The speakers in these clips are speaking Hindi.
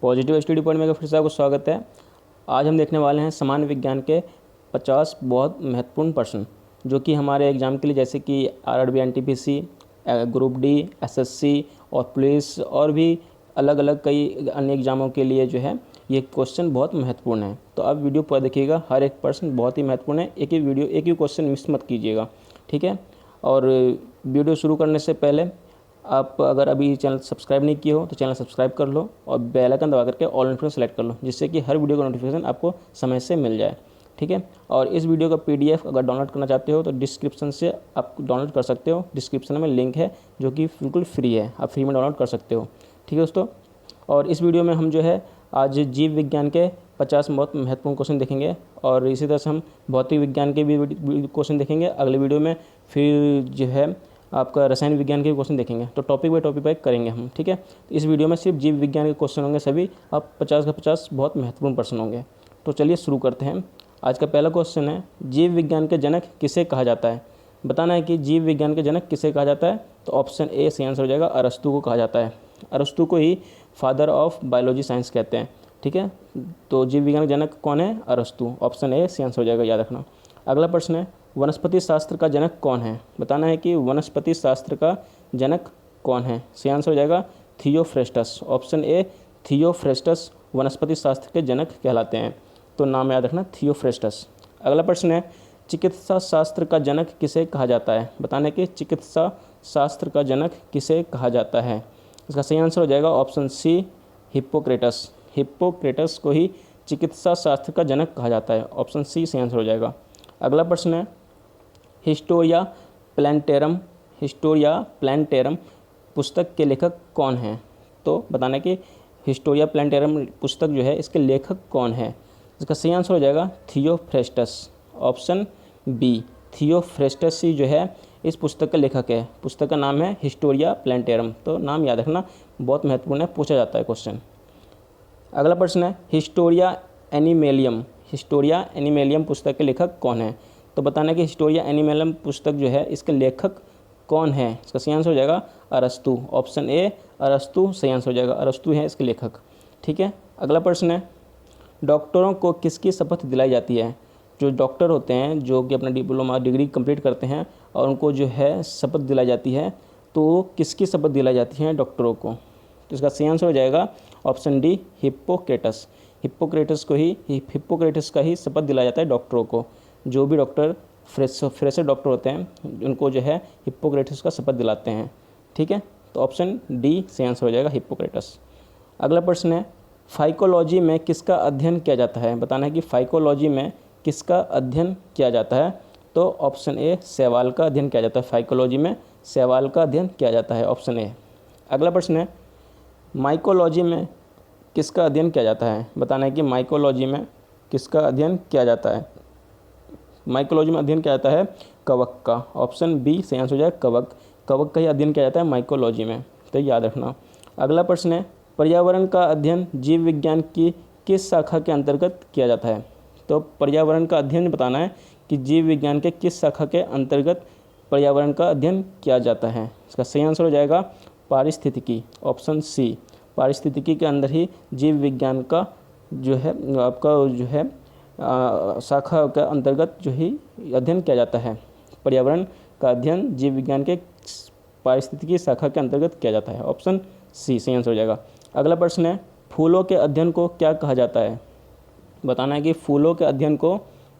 पॉजिटिव स्टडी पॉइंट में फिर से आपको स्वागत है। आज हम देखने वाले हैं सामान्य विज्ञान के 50 बहुत महत्वपूर्ण प्रश्न जो कि हमारे एग्ज़ाम के लिए, जैसे कि RRB, NTPC, group D, SSC और पुलिस और भी अलग अलग कई अन्य एग्ज़ामों के लिए जो है ये क्वेश्चन बहुत महत्वपूर्ण है। तो आप वीडियो पर देखिएगा, हर एक प्रश्न बहुत ही महत्वपूर्ण है। एक ही क्वेश्चन मिस मत कीजिएगा, ठीक है। और वीडियो शुरू करने से पहले आप अगर अभी चैनल सब्सक्राइब नहीं किए हो तो चैनल सब्सक्राइब कर लो और बेल आइकन दबा करके ऑल नोटिफिकेशन सेलेक्ट कर लो, जिससे कि हर वीडियो का नोटिफिकेशन आपको समय से मिल जाए, ठीक है। और इस वीडियो का पीडीएफ अगर डाउनलोड करना चाहते हो तो डिस्क्रिप्शन से आप डाउनलोड कर सकते हो। डिस्क्रिप्शन में लिंक है जो कि बिल्कुल फ्री है, आप फ्री में डाउनलोड कर सकते हो, ठीक है दोस्तों। और इस वीडियो में हम जो है आज जीव विज्ञान के 50 बहुत महत्वपूर्ण क्वेश्चन देखेंगे और इसी तरह से हम भौतिक विज्ञान के भी क्वेश्चन देखेंगे अगले वीडियो में। फिर जो है आपका रसायन विज्ञान के क्वेश्चन देखेंगे, तो टॉपिक बाय टॉपिक करेंगे हम, ठीक है। तो इस वीडियो में सिर्फ जीव विज्ञान के क्वेश्चन होंगे, सभी अब 50 का 50 बहुत महत्वपूर्ण प्रश्न होंगे। तो चलिए शुरू करते हैं। आज का पहला क्वेश्चन है, जीव विज्ञान के जनक किसे कहा जाता है। बताना है कि जीव विज्ञान के जनक किसे कहा जाता है। तो ऑप्शन ए सही आंसर हो जाएगा, अरस्तु को कहा जाता है। अरस्तु को ही फादर ऑफ बायोलॉजी साइंस कहते हैं, ठीक है। तो जीव विज्ञान के जनक कौन है, अरस्तु। ऑप्शन ए सही आंसर हो जाएगा, याद रखना। अगला प्रश्न है, वनस्पति शास्त्र का जनक कौन है। बताना है कि वनस्पति शास्त्र का जनक कौन है। सही आंसर हो जाएगा थियोफ्रेस्टस। ऑप्शन ए थियोफ्रेस्टस वनस्पति शास्त्र के जनक कहलाते हैं, तो नाम याद रखना थियोफ्रेस्टस। अगला प्रश्न है, चिकित्सा शास्त्र का जनक किसे कहा जाता है। बताना है कि चिकित्सा शास्त्र का जनक किसे कहा जाता है। इसका सही आंसर हो जाएगा ऑप्शन सी हिप्पोक्रेटस। हिप्पोक्रेटस को ही चिकित्सा शास्त्र का जनक कहा जाता है। ऑप्शन सी सही आंसर हो जाएगा। अगला प्रश्न है, हिस्टोरिया प्लैंटेरम पुस्तक के लेखक कौन हैं। तो बताना कि हिस्टोरिया प्लैंटेरम पुस्तक जो है इसके लेखक कौन है। इसका सही आंसर हो जाएगा थियोफ्रेस्टस। ऑप्शन बी थियोफ्रेस्टस ही जो है इस पुस्तक का लेखक है। पुस्तक का नाम है हिस्टोरिया प्लैंटेरम, तो नाम याद रखना, बहुत महत्वपूर्ण है, पूछा जाता है क्वेश्चन। अगला प्रश्न है, हिस्टोरिया एनिमेलियम पुस्तक के लेखक कौन है। तो बताना कि हिस्टोरिया एनिमेलियम पुस्तक जो है इसके लेखक कौन है। इसका सही आंसर हो जाएगा अरस्तु। ऑप्शन ए अरस्तु सही आंसर हो जाएगा, अरस्तु है इसके लेखक, ठीक है। अगला प्रश्न है, डॉक्टरों को किसकी शपथ दिलाई जाती है। जो डॉक्टर होते हैं जो कि अपना डिप्लोमा डिग्री कंप्लीट करते हैं और उनको जो है शपथ दिलाई जाती है, तो किसकी शपथ दिलाई जाती है डॉक्टरों को। तो इसका सही आंसर हो जाएगा ऑप्शन डी हिप्पोक्रेटस। हिप्पोक्रेटस का ही शपथ दिलाया जाता है डॉक्टरों को। जो भी डॉक्टर फ्रेशर डॉक्टर होते हैं उनको जो है हिप्पोक्रेटस का शपथ दिलाते हैं, ठीक है। तो ऑप्शन डी सही आंसर हो जाएगा हिप्पोक्रेटस। अगला प्रश्न है, फाइकोलॉजी में किसका अध्ययन किया जाता है। बताना है कि फाइकोलॉजी में किसका अध्ययन किया जाता है। तो ऑप्शन ए शैवाल का अध्ययन किया जाता है। फाइकोलॉजी में शैवाल का अध्ययन किया जाता है, ऑप्शन ए। अगला प्रश्न है, माइकोलॉजी में किसका अध्ययन किया जाता है। बताना है कि माइकोलॉजी में किसका अध्ययन किया जाता है। माइकोलॉजी में अध्ययन किया जाता है कवक का। ऑप्शन बी सही आंसर हो जाएगा कवक का ही अध्ययन किया जाता है माइकोलॉजी में, तो याद रखना। अगला प्रश्न है, पर्यावरण का अध्ययन जीव विज्ञान की किस शाखा के अंतर्गत किया जाता है। तो पर्यावरण का अध्ययन बताना है कि जीव विज्ञान के किस शाखा के अंतर्गत पर्यावरण का अध्ययन किया जाता है। इसका सही आंसर हो जाएगा पारिस्थितिकी। ऑप्शन सी पारिस्थितिकी के अंदर ही जीव विज्ञान का जो है आपका जो है शाखा के अंतर्गत जो ही अध्ययन किया जाता है। पर्यावरण का अध्ययन जीव विज्ञान के पारिस्थितिकी शाखा के अंतर्गत किया जाता है। ऑप्शन सी सही आंसर हो जाएगा। अगला प्रश्न है, फूलों के अध्ययन को क्या कहा जाता है। बताना है कि फूलों के अध्ययन को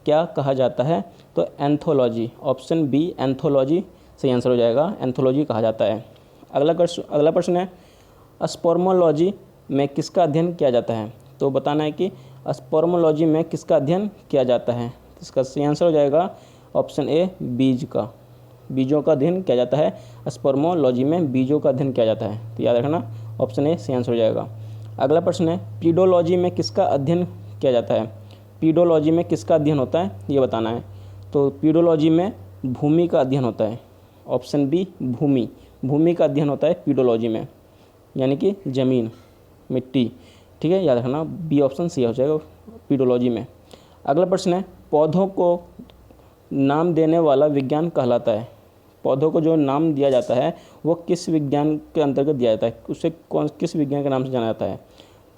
क्या कहा जाता है। तो एंथोलॉजी। ऑप्शन बी एंथोलॉजी सही आंसर हो जाएगा, एंथोलॉजी कहा जाता है। अगला प्रश्न है, स्पर्मोलॉजी में किसका अध्ययन किया जाता है। तो बताना है कि स्पर्मोलॉजी में किसका अध्ययन किया जाता है। इसका सही आंसर हो जाएगा ऑप्शन ए बीज का। बीजों का अध्ययन किया जाता है स्पर्मोलॉजी में, बीजों का अध्ययन किया जाता है, तो याद रखना ऑप्शन ए सही आंसर हो जाएगा। अगला प्रश्न है, पीडोलॉजी में किसका अध्ययन किया जाता है। पीडोलॉजी में किसका अध्ययन होता है ये बताना है। तो पीडोलॉजी में भूमि का अध्ययन होता है। ऑप्शन बी भूमि का अध्ययन होता है पीडोलॉजी में, यानी कि ज़मीन, मिट्टी, ठीक है, याद रखना बी ऑप्शन सी हो जाएगा पीडोलॉजी में। अगला प्रश्न है, पौधों को नाम देने वाला विज्ञान कहलाता है। पौधों को जो नाम दिया जाता है वो किस विज्ञान के अंतर्गत दिया जाता है, उसे किस विज्ञान के नाम से जाना जाता है।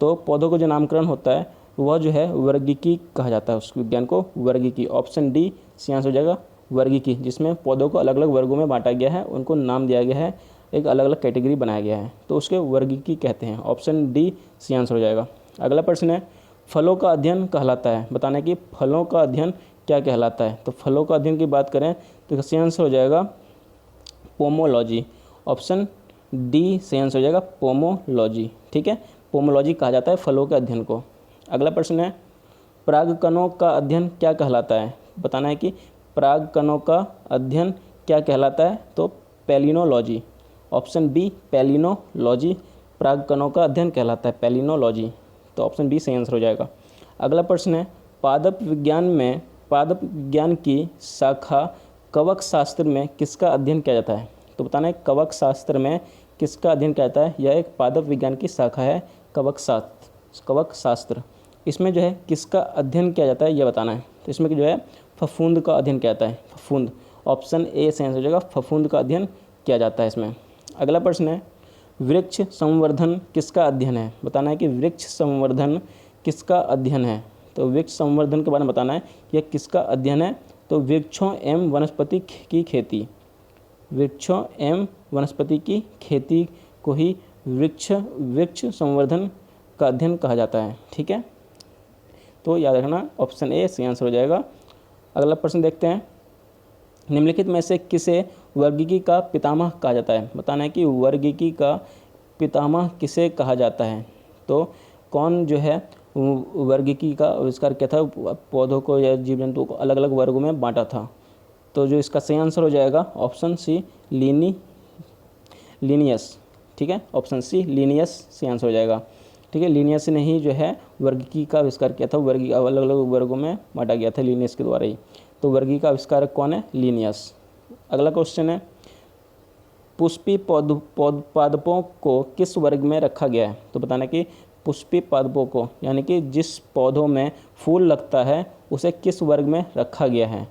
तो पौधों का जो नामकरण होता है वह जो है वर्गीकी कहा जाता है, उस विज्ञान को वर्गीकी। ऑप्शन डी सी आंसर हो जाएगा वर्गीकी, जिसमें पौधों को अलग अलग वर्गों में बांटा गया है, उनको नाम दिया गया है, एक अलग अलग कैटेगरी बनाया गया है, तो उसके वर्गीकी कहते हैं। ऑप्शन डी सी आंसर हो जाएगा। अगला प्रश्न है फलों का अध्ययन कहलाता है, बताना कि फलों का अध्ययन क्या कहलाता है। तो फलों का अध्ययन की बात करें तो सी आंसर हो जाएगा pomology. Option D C answer हो जाएगा पोमोलॉजी। ठीक है, पोमोलॉजी कहा जाता है फलों के अध्ययन को। अगला प्रश्न है परागकणों का अध्ययन क्या कहलाता है, बताना है कि परागकणों का अध्ययन क्या कहलाता है। तो पैलिनोलॉजी। ऑप्शन बी पैलिनोलॉजी परागकणों का अध्ययन कहलाता है, पैलिनोलॉजी। तो ऑप्शन बी सही आंसर हो जाएगा। अगला प्रश्न है पादप विज्ञान की शाखा कवक शास्त्र में किसका अध्ययन किया जाता है। तो बताना है कवक शास्त्र में किसका अध्ययन किया जाता है। यह एक पादप विज्ञान की शाखा है कवक शास्त्र। इसमें जो है किसका अध्ययन किया जाता है यह बताना है। तो इसमें जो है फफूंद का अध्ययन किया जाता है, फफूंद। ऑप्शन ए सही आंसर हो जाएगा, फफूंद का अध्ययन किया जाता है इसमें। अगला प्रश्न है वृक्ष संवर्धन किसका अध्ययन है, बताना है कि वृक्ष संवर्धन किसका अध्ययन है। तो वृक्ष संवर्धन के बारे में बताना है यह किसका अध्ययन है। तो वृक्षों एवं वनस्पति की खेती, वृक्षों एवं वनस्पति की खेती को ही वृक्ष संवर्धन का अध्ययन कहा जाता है। ठीक है, तो याद रखना ऑप्शन ए सही आंसर हो जाएगा। अगला प्रश्न देखते हैं निम्नलिखित में से किसे वर्गीकी का पितामह कहा जाता है, बताना है कि वर्गीकी का पितामह किसे कहा जाता है। तो कौन जो है वर्गीकी का आविष्कार किया था, पौधों को या जीव जंतुओं को अलग अलग वर्गों में बांटा था। तो जो इसका सही आंसर हो जाएगा ऑप्शन सी लीनियस। ठीक है, ऑप्शन सी लीनियस सही आंसर हो जाएगा। ठीक है, लीनियस ने ही जो है वर्गीकी का आविष्कार किया था, अलग अलग वर्गों में बांटा गया था लीनियस के द्वारा ही। तो वर्गीकी का आविष्कारक कौन है, लीनियस। अगला क्वेश्चन है पुष्पी पादपों को किस वर्ग में रखा गया है। तो बताना कि पुष्पी पादपों को यानी कि जिस पौधों में फूल लगता है उसे किस वर्ग में रखा गया है।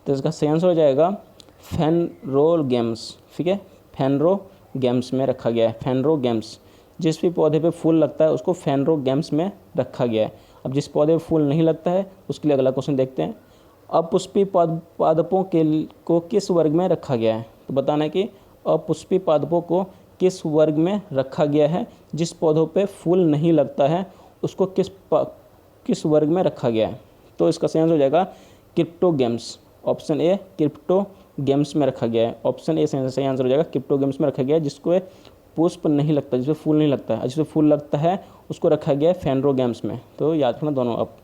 तो इसका सही आंसर हो जाएगा फेनरोगेम्स। ठीक है, फेनरोगेम्स में रखा गया है, फेनरोगेम्स। जिस भी पौधे पे फूल लगता है उसको फेनरोगेम्स में रखा गया है। अब जिस पौधे पे फूल नहीं लगता है उसके लिए अगला क्वेश्चन देखते हैं अपुष्पी पादपों को किस वर्ग में रखा गया है। तो बताना है कि अपुष्पी पादपों को किस वर्ग में रखा गया है। जिस पौधों पे फूल नहीं लगता है उसको किस वर्ग में रखा गया है। तो इसका सही आंसर हो जाएगा क्रिप्टोगेम्स। ऑप्शन ए क्रिप्टोगेम्स में रखा गया है। ऑप्शन ए सही आंसर हो जाएगा, क्रिप्टोगेम्स में रखा गया है। जिसको पुष्प नहीं लगता, जिसमें फूल नहीं लगता है, जिसमें फूल लगता है उसको रखा गया है फेनरोगेम्स में। तो याद रखना दोनों। अब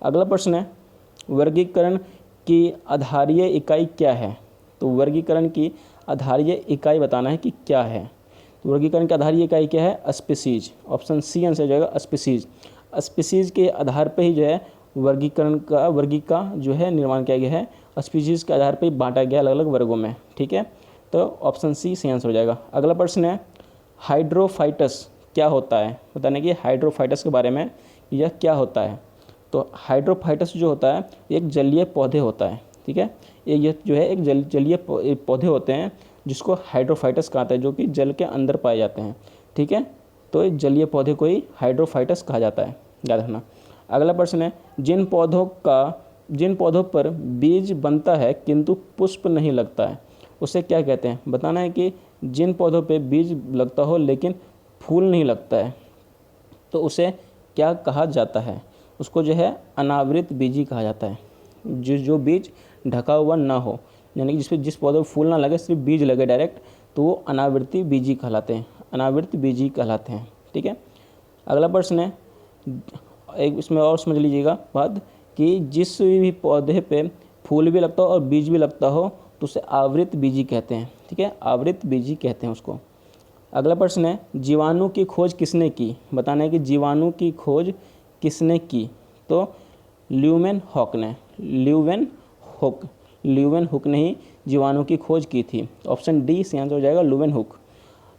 अगला प्रश्न है वर्गीकरण की आधारीय इकाई क्या है। तो वर्गीकरण की आधारीय इकाई बताना है कि क्या है। तो वर्गीकरण की आधारीय इकाई क्या है, स्पीसीज। ऑप्शन सी आंसर हो जाएगा स्पीसीज। स्पीसीज के आधार पर ही जो है वर्गी का जो है निर्माण किया गया है। स्पीसीज के आधार पर ही बांटा गया अलग अलग वर्गों में। ठीक है, तो ऑप्शन सी सही आंसर हो जाएगा। अगला प्रश्न है हाइड्रोफाइटस क्या होता है, बताने कि हाइड्रोफाइटस के बारे में यह क्या होता है। तो हाइड्रोफाइटस जो होता है एक जलीय पौधे होता है। ठीक है, ये जो है एक जलीय पौधे होते हैं जिसको हाइड्रोफाइटस कहते हैं, जो कि जल के अंदर पाए जाते हैं। ठीक है, तो इस जलीय पौधे को ही हाइड्रोफाइटस कहा जाता है, याद रखना। अगला प्रश्न है जिन पौधों पर बीज बनता है किंतु पुष्प नहीं लगता है उसे क्या कहते हैं। बताना है कि जिन पौधों पे बीज लगता हो लेकिन फूल नहीं लगता है तो उसे क्या कहा जाता है। उसको जो है अनावृत बीजी कहा जाता है। जो बीज ढका हुआ ना हो, यानी कि जिस पौधे को फूल ना लगे, सिर्फ बीज लगे डायरेक्ट, तो वो अनावृति बीजी कहलाते हैं, अनावृत बीजी कहलाते हैं। ठीक है, अगला प्रश्न है एक इसमें और समझ लीजिएगा बात कि जिस भी पौधे पे फूल भी लगता हो और बीज भी लगता हो तो उसे आवृत बीजी कहते हैं। ठीक है, आवृत बीजी कहते हैं उसको। अगला प्रश्न है जीवाणु की खोज किसने की। बताना है कि जीवाणु की खोज किसने की। तो ल्यूवेनहॉक ने, ल्यूवेनहुक ने ही जीवाणु की खोज की थी। ऑप्शन डी से आंसर हो जाएगा ल्यूवेनहुक।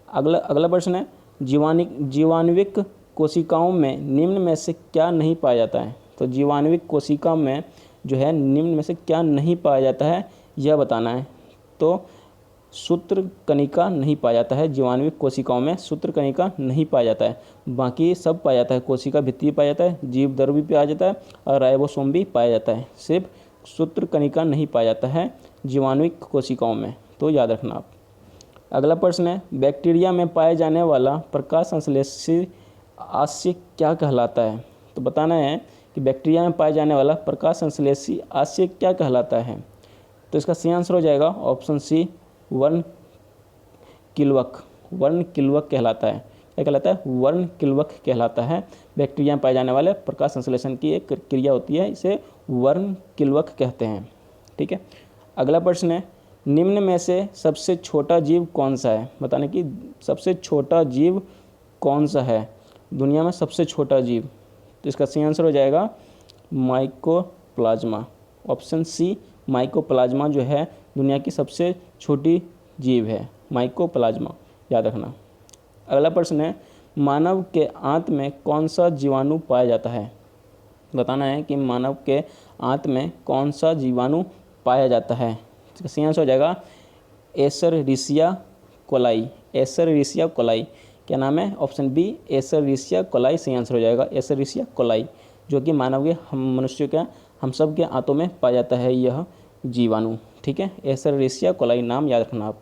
अगला प्रश्न है जीवाणुविक कोशिकाओं में निम्न में से क्या नहीं पाया जाता है। तो जीवाणुविक कोशिका में जो है निम्न में से क्या नहीं पाया जाता है यह बताना है। तो सूत्रकणिका नहीं पाया जाता है। जीवाणुविक कोशिकाओं में सूत्रकणिका नहीं पाया जाता है, बाकी सब पाया जाता है। कोशिका भित्ति पाया जाता है, जीव द्रव्य भी पाया जाता है और राइबोसोम भी पाया जाता है। सिर्फ सूत्रकणिका नहीं पाया जाता है जीवाणुविक कोशिकाओं में, तो याद रखना आप। अगला प्रश्न है, बैक्टीरिया में पाए जाने वाला प्रकाश संश्लेषी आश्य क्या कहलाता है? तो बताना है कि बैक्टीरिया में पाए जाने वाला प्रकाश संश्लेषी आश्य क्या कहलाता है? तो इसका सही आंसर हो जाएगा ऑप्शन सी, वर्णकिल्वक। वर्णकिल्वक कहलाता है। क्या कहलाता है? वर्णकिल्वक कहलाता है। बैक्टीरिया में पाए जाने वाले प्रकाश संश्लेषण की एक क्रिया होती है, इसे वर्णकिल्वक कहते हैं। ठीक है। अगला प्रश्न है, निम्न में से सबसे छोटा जीव कौन सा है? बताने कि सबसे छोटा जीव कौन सा है दुनिया में, सबसे छोटा जीव? तो इसका सही आंसर हो जाएगा माइकोप्लाज्मा। ऑप्शन सी, माइकोप्लाज्मा जो है दुनिया की सबसे छोटी जीव है, माइकोप्लाज्मा, याद रखना। अगला प्रश्न है, मानव के आंत में कौन सा जीवाणु पाया जाता है? बताना है कि मानव के आंत में कौन सा जीवाणु पाया जाता है। इसका सही आंसर हो जाएगा एसररिशिया कोलाई। एसररिशिया कोलाई क्या नाम है? ऑप्शन बी, एसररिशिया कोलाई सही आंसर हो जाएगा। एसररिशिया कोलाई जो कि मानव के, हम मनुष्य के, हम सब के आंतों में पाया जाता है यह जीवाणु। ठीक है, एसररिशिया कोलाई नाम याद रखना आप।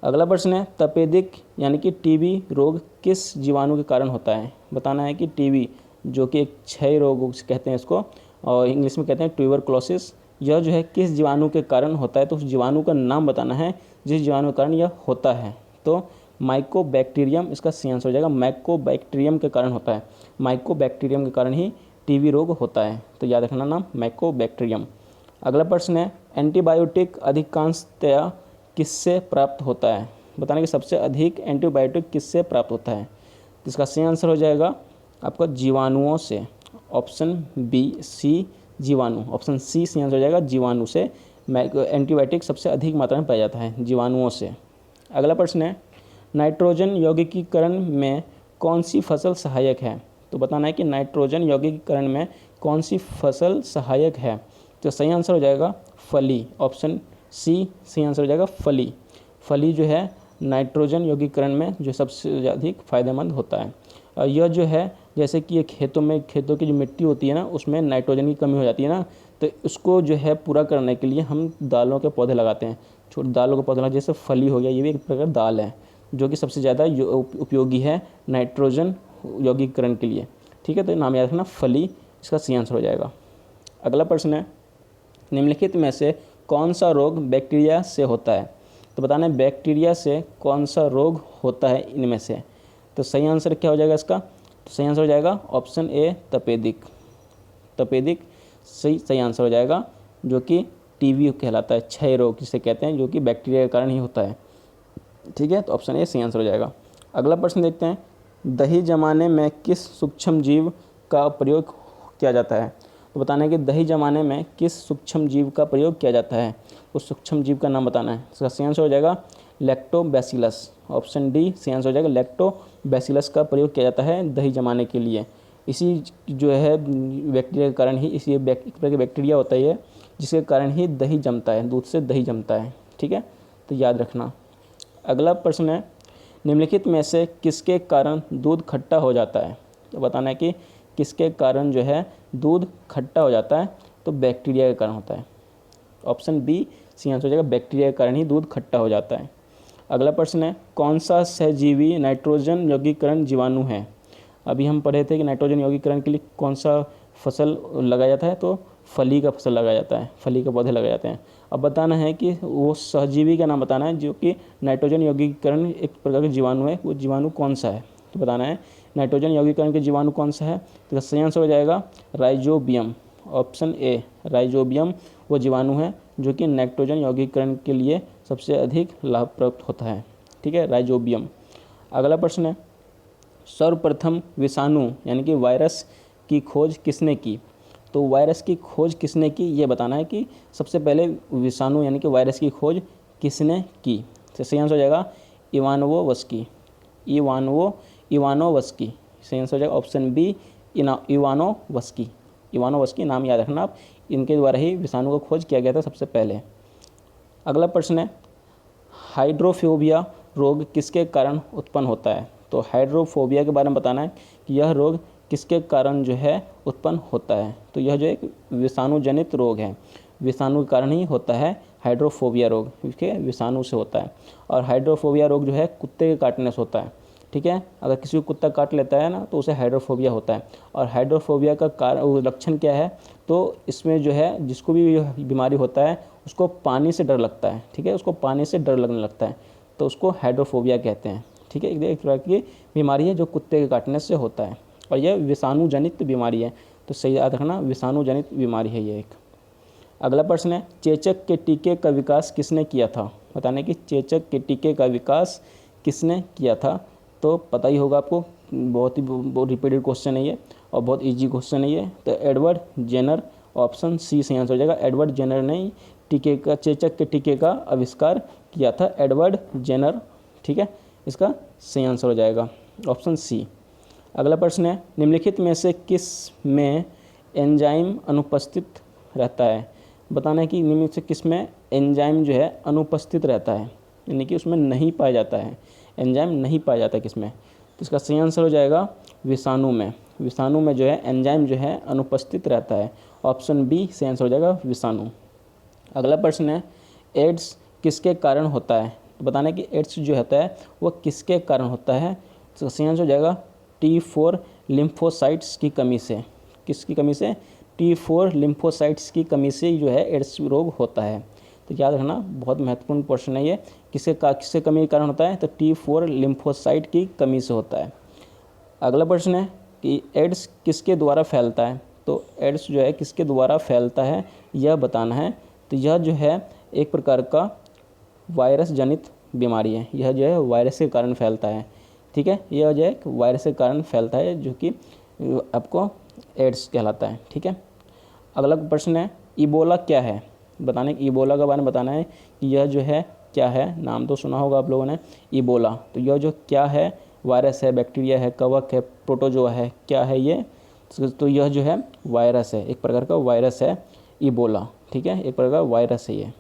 अगला प्रश्न है, तपेदिक यानी कि टीबी रोग किस जीवाणु के कारण होता है? बताना है कि टीबी जो कि एक क्षय रोग कहते हैं इसको, और इंग्लिश में कहते हैं ट्यूबरक्लोसिस, यह जो है किस जीवाणु के कारण होता है? तो उस जीवाणु का नाम बताना है जिस जीवाणु के कारण यह होता है। तो माइकोबैक्टीरियम इसका सही आंसर हो जाएगा। माइकोबैक्टीरियम के कारण होता है, माइकोबैक्टीरियम के कारण ही टीबी रोग होता है, तो याद रखना नाम माइकोबैक्टीरियम। अगला प्रश्न है, एंटीबायोटिक अधिकांशतया किससे प्राप्त होता है? बताने कि सबसे अधिक एंटीबायोटिक किससे प्राप्त होता है? तो इसका सही आंसर हो जाएगा आपका जीवाणुओं से। ऑप्शन बी, सी, जीवाणु। ऑप्शन सी सही आंसर हो जाएगा, जीवाणु से एंटीबायोटिक सबसे अधिक मात्रा में पाया जाता है, जीवाणुओं से। अगला प्रश्न है, नाइट्रोजन यौगिकीकरण में कौन सी फसल सहायक है? तो बताना है कि नाइट्रोजन यौगिकीकरण में कौन सी फसल सहायक है? तो सही आंसर हो जाएगा फली। ऑप्शन सी सही आंसर हो जाएगा फली। फली जो है नाइट्रोजन यौगिकीकरण में जो सबसे अधिक फायदेमंद होता है। और यह जो है जैसे कि ये खेतों की जो मिट्टी होती है ना, उसमें नाइट्रोजन की कमी हो जाती है ना, तो उसको जो है पूरा करने के लिए हम दालों के पौधे लगाते हैं। छोटे दालों के पौधे, जैसे फली हो गया, ये भी एक प्रकार दाल है जो कि सबसे ज़्यादा उपयोगी है नाइट्रोजन यौगिकीकरण के लिए। ठीक है, तो नाम याद रखना फली, इसका सही आंसर हो जाएगा। अगला प्रश्न है, निम्नलिखित में से कौन सा रोग बैक्टीरिया से होता है? तो बताना है बैक्टीरिया से कौन सा रोग होता है इनमें से? तो सही आंसर क्या हो जाएगा इसका? तो सही आंसर हो जाएगा ऑप्शन ए, तपेदिक। तपेदिक सही आंसर हो जाएगा, जो कि टीबी कहलाता है, क्षय रोग जिसे कहते हैं, जो कि बैक्टीरिया के कारण ही होता है। ठीक है, तो ऑप्शन ए सही आंसर हो जाएगा। अगला प्रश्न देखते हैं, दही जमाने में किस सूक्ष्म जीव का प्रयोग किया जाता है? तो बताना है कि दही जमाने में किस सूक्ष्म जीव का प्रयोग किया जाता है, उस सूक्ष्म जीव का नाम बताना है। इसका सही आंसर हो जाएगा लैक्टोबैसिलस। ऑप्शन डी सही आंसर हो जाएगा, लैक्टोबैसिलस का प्रयोग किया जाता है दही जमाने के लिए। इसी जो है बैक्टीरिया के कारण ही, इसी एक प्रकार की बैक्टीरिया होता है जिसके कारण ही दही जमता है, दूध से दही जमता है। ठीक है, तो याद रखना। अगला प्रश्न है, निम्नलिखित में से किसके कारण दूध खट्टा हो जाता है? तो बताना है कि किसके कारण जो है दूध खट्टा हो जाता है? तो बैक्टीरिया के कारण होता है। ऑप्शन बी सही आंसर हो जाएगा, बैक्टीरिया के कारण ही दूध खट्टा हो जाता है। अगला प्रश्न है, कौन सा सहजीवी नाइट्रोजन यौगिकीकरण जीवाणु है? अभी हम पढ़े थे कि नाइट्रोजन यौगिकीकरण के लिए कौन सा फसल लगाया जाता है, तो फली का फसल लगाया जाता है, फली के पौधे लगाए जाते हैं। अब बताना है कि वो सहजीवी का नाम बताना है जो कि नाइट्रोजन यौगिकीकरण एक प्रकार का जीवाणु है, वो जीवाणु कौन सा है? तो बताना है नाइट्रोजन यौगिकीकरण के जीवाणु कौन सा है? तो सही आंसर हो जाएगा राइजोबियम। ऑप्शन ए, राइजोबियम वो जीवाणु है जो कि नाइट्रोजन यौगिकीकरण के लिए सबसे अधिक लाभ प्राप्त होता है। ठीक है, राइजोबियम। अगला प्रश्न है, सर्वप्रथम विषाणु यानी कि वायरस की खोज किसने की? तो वायरस की खोज किसने की ये बताना है कि सबसे पहले विषाणु यानी कि वायरस की खोज किसने की। तो सही आंसर हो जाएगा इवानोवस्की। इवानोवस्की सही आंसर हो जाएगा ऑप्शन बी, इवानोवस्की। इवानोवस्की नाम याद रखना आप, इनके द्वारा ही विषाणु को खोज किया गया था सबसे पहले। अगला प्रश्न है, हाइड्रोफोबिया रोग किसके कारण उत्पन्न होता है? तो हाइड्रोफोबिया के बारे में बताना है कि यह रोग किसके कारण जो है उत्पन्न होता है। तो यह जो एक विषाणु रोग है, विषाणु के कारण ही होता है हाइड्रोफोबिया रोग, ठीक है, विषाणु से होता है। और हाइड्रोफोबिया रोग जो है कुत्ते के काटने से होता है, ठीक है। अगर किसी को कुत्ता काट लेता है ना तो उसे हाइड्रोफोबिया होता है। और हाइड्रोफोबिया का कारण लक्षण क्या है? तो इसमें जो है जिसको भी बीमारी होता है उसको पानी से डर लगता है, ठीक है, उसको पानी से डर लगने लगता है, तो उसको हाइड्रोफोबिया कहते हैं, ठीक है। एक तरह की बीमारी है जो कुत्ते के काटने से होता है और यह विषाणु जनित बीमारी है। तो सही याद रखना, विषाणु जनित बीमारी है ये एक। अगला प्रश्न है, चेचक के टीके का विकास किसने किया था? बताने कि चेचक के टीके का विकास किसने किया था? तो पता ही होगा आपको, बहुत रिपीटेड क्वेश्चन है ये और बहुत इजी क्वेश्चन है ये। तो एडवर्ड जेनर, ऑप्शन सी सही आंसर हो जाएगा। एडवर्ड जेनर ने टीके का, चेचक के टीके का आविष्कार किया था, एडवर्ड जेनर, ठीक है, इसका सही आंसर हो जाएगा ऑप्शन सी। अगला प्रश्न है, निम्नलिखित में से किस में एंजाइम अनुपस्थित रहता है? बताना है कि निम्नलिखित से किस में एंजाइम जो है अनुपस्थित रहता है, यानी कि उसमें नहीं पाया जाता है, एंजाइम नहीं पाया जाता है किस में? तो इसका सही आंसर हो जाएगा विषाणु में। विषाणु में जो है एंजाइम जो है अनुपस्थित रहता है, ऑप्शन बी सही आंसर हो जाएगा विषाणु। अगला प्रश्न है, एड्स किसके कारण होता है? तो बताना है कि एड्स जो होता है वो किसके कारण होता है? तो सही आंसर हो जाएगा T4 लिम्फोसाइट्स की कमी से। किसकी कमी से? T4 लिम्फोसाइट्स की कमी से जो है एड्स रोग होता है। तो याद रखना, बहुत महत्वपूर्ण प्रश्न है ये। किससे कमी के कारण होता है? तो T4 लिम्फोसाइट की कमी से होता है। अगला प्रश्न है कि एड्स किसके द्वारा फैलता है? तो एड्स जो है किसके द्वारा फैलता है यह बताना है। तो यह जो है एक प्रकार का वायरस जनित बीमारी है, यह जो है वायरस के कारण फैलता है, ठीक है। यह जो है वायरस के कारण फैलता है जो कि आपको एड्स कहलाता है, ठीक है। अगला प्रश्न है, इबोला क्या है? बताने इबोला के बारे में बताना है कि यह जो है क्या है। नाम तो सुना होगा आप लोगों ने, इबोला। तो यह जो क्या है, वायरस है, बैक्टीरिया है, कवक है, प्रोटोजोआ है, क्या है ये? तो यह जो है वायरस है, एक प्रकार का वायरस है इबोला, ठीक है, एक प्रकार का वायरस है ये।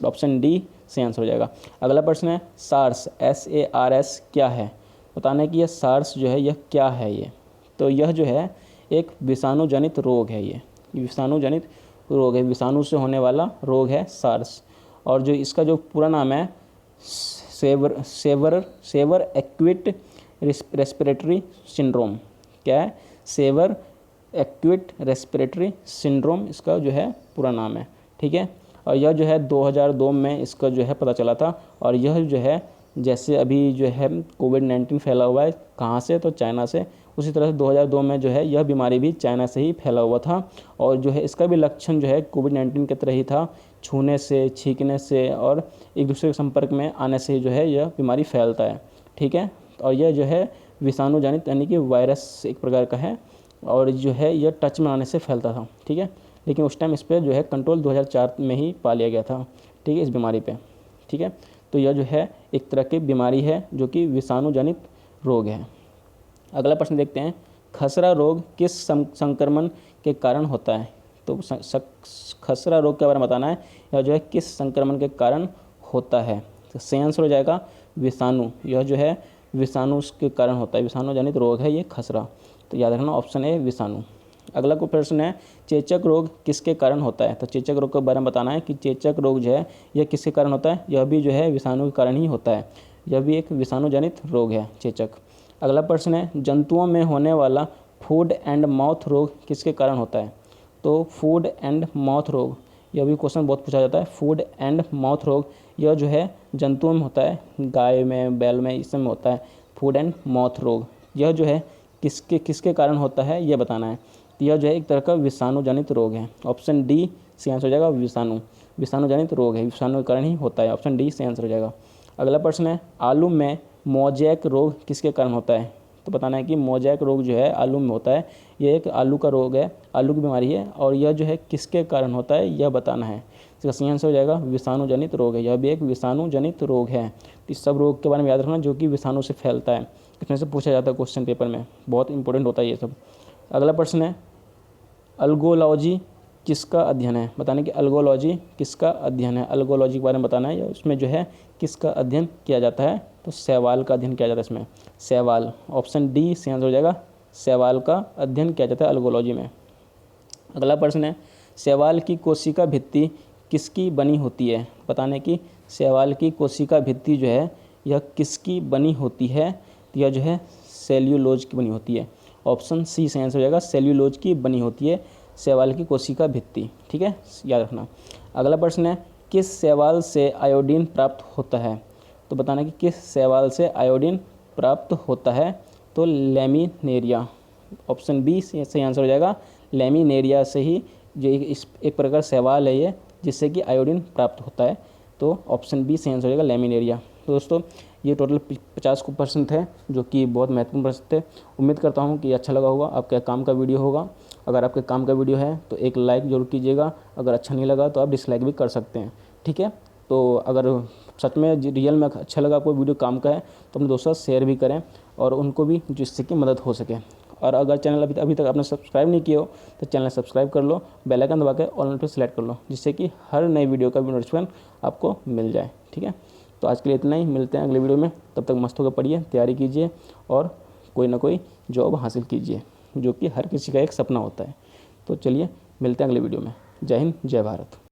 ऑप्शन डी से आंसर हो जाएगा। अगला प्रश्न है, सार्स, SARS क्या है? बताना है कि यह सार्स जो है यह क्या है ये? तो यह जो है एक विषाणु जनित रोग है, ये विषाणु जनित रोग है, विषाणु से होने वाला रोग है सार्स। और जो इसका जो पूरा नाम है सेवर एक्यूट रेस्पिरेटरी सिंड्रोम, क्या है? सेवर एक्यूट रेस्पिरेटरी सिंड्रोम इसका जो है पूरा नाम है, ठीक है। और यह जो है 2002 में इसका जो है पता चला था। और यह जो है जैसे अभी जो है कोविड-19 फैला हुआ है, कहाँ से? तो चाइना से। उसी तरह से 2002 में जो है यह बीमारी भी चाइना से ही फैला हुआ था। और जो है इसका भी लक्षण जो है कोविड-19 की तरह ही था, छूने से, छींकने से और एक दूसरे के संपर्क में आने से जो है यह बीमारी फैलता है, ठीक है। और यह जो है विषाणु जनित यानी कि वायरस एक प्रकार का है और जो है यह टच में आने से फैलता था, ठीक है। लेकिन उस टाइम इस पर जो है कंट्रोल 2004 में ही पा लिया गया था, ठीक है, इस बीमारी पे, ठीक है। तो यह जो है एक तरह की बीमारी है जो कि विषाणु जनित रोग है। अगला प्रश्न देखते हैं, खसरा रोग किस संक्रमण के कारण होता है? तो खसरा रोग के बारे में बताना है, यह जो है किस संक्रमण के कारण होता है? तो सही आंसर हो जाएगा विषाणु। यह जो है विषाणु के कारण होता है, विषाणु जनित रोग है ये खसरा। तो याद रखना ऑप्शन ए विषाणु। अगला को प्रश्न है, चेचक रोग किसके कारण होता है? तो चेचक रोग के बारे में बताना है कि चेचक रोग जो है यह किसके कारण होता है? यह भी जो है विषाणु के कारण ही होता है, यह भी एक विषाणु जनित रोग है चेचक। अगला प्रश्न है, जंतुओं में होने वाला फूड एंड माउथ रोग किसके कारण होता है? तो फूड एंड माउथ रोग, यह भी क्वेश्चन बहुत पूछा जाता है। फूड एंड माउथ रोग यह जो है जंतुओं में होता है, गाय में, बैल में, इस सब में होता है फूड एंड माउथ रोग। यह जो है किसके कारण होता है यह बताना है। यह जो है एक तरह का विषाणु जनित रोग है, ऑप्शन डी से आंसर हो जाएगा विषाणु। विषाणु जनित रोग है, विषाणु के कारण ही होता है, ऑप्शन डी से आंसर हो जाएगा। अगला प्रश्न है, आलू में मोजैक रोग किसके कारण होता है? तो बताना है कि मोजैक रोग जो है आलू में होता है, यह एक आलू का रोग है, आलू की बीमारी है और यह जो है किसके कारण होता है यह बताना है। इसका सही आंसर हो जाएगा विषाणु जनित रोग है, यह भी एक विषाणु जनित रोग है। इस सब रोग के बारे में याद रखना जो कि विषाणु से फैलता है, इसमें से पूछा जाता है क्वेश्चन पेपर में, बहुत इंपॉर्टेंट होता है ये सब। अगला प्रश्न है, अल्गोलॉजी किसका अध्ययन है, बताना कि अल्गोलॉजी किसका अध्ययन है, अल्गोलॉजी के बारे में बताना है, या उसमें जो है किसका अध्ययन किया जाता है, तो शैवाल का अध्ययन किया जाता है इसमें, शैवाल। ऑप्शन डी से आंसर हो जाएगा, शैवाल का अध्ययन किया जाता है अल्गोलॉजी में। अगला प्रश्न है, शैवाल की कोशिका भित्ति किसकी बनी होती है, बताने कि शैवाल की कोशिका भित्ति जो है यह किसकी बनी होती है, तो यह जो है सेल्यूलोज की बनी होती है। ऑप्शन सी से आंसर हो जाएगा, सेल्यूलोज की बनी होती है शैवाल की कोशिका भित्ति, ठीक है, याद रखना। अगला प्रश्न है, किस शैवाल से आयोडीन प्राप्त होता है, तो बताना कि किस शैवाल से आयोडीन प्राप्त होता है, तो लैमिनेरिया। ऑप्शन बी से सही आंसर हो जाएगा, लैमिनेरिया से ही जो एक प्रकार शैवाल है ये जिससे कि आयोडीन प्राप्त होता है, तो ऑप्शन बी से आंसर हो जाएगा लैमिनेरिया। तो दोस्तों ये टोटल 50% है जो कि बहुत महत्वपूर्ण प्रश्न थे। उम्मीद करता हूँ कि अच्छा लगा होगा, आपके काम का वीडियो होगा। अगर आपके काम का वीडियो है तो एक लाइक ज़रूर कीजिएगा, अगर अच्छा नहीं लगा तो आप डिसलाइक भी कर सकते हैं, ठीक है। तो अगर सच में रियल में अच्छा लगा, आपको वीडियो काम का है, तो अपने दोस्तों से शेयर भी करें और उनको भी जिससे कि मदद हो सके। और अगर चैनल अभी तक आपने सब्सक्राइब नहीं किया हो तो चैनल सब्सक्राइब कर लो, बेल आइकन दबा के ऑल नोटिफिकेशन सेलेक्ट कर लो, जिससे कि हर नई वीडियो का भी नोटिफिकेशन आपको मिल जाए, ठीक है। तो आज के लिए इतना ही, मिलते हैं अगले वीडियो में। तब तक मस्त होकर पढ़िए, तैयारी कीजिए और कोई ना कोई जॉब हासिल कीजिए, जो कि हर किसी का एक सपना होता है। तो चलिए मिलते हैं अगले वीडियो में। जय हिंद, जय भारत।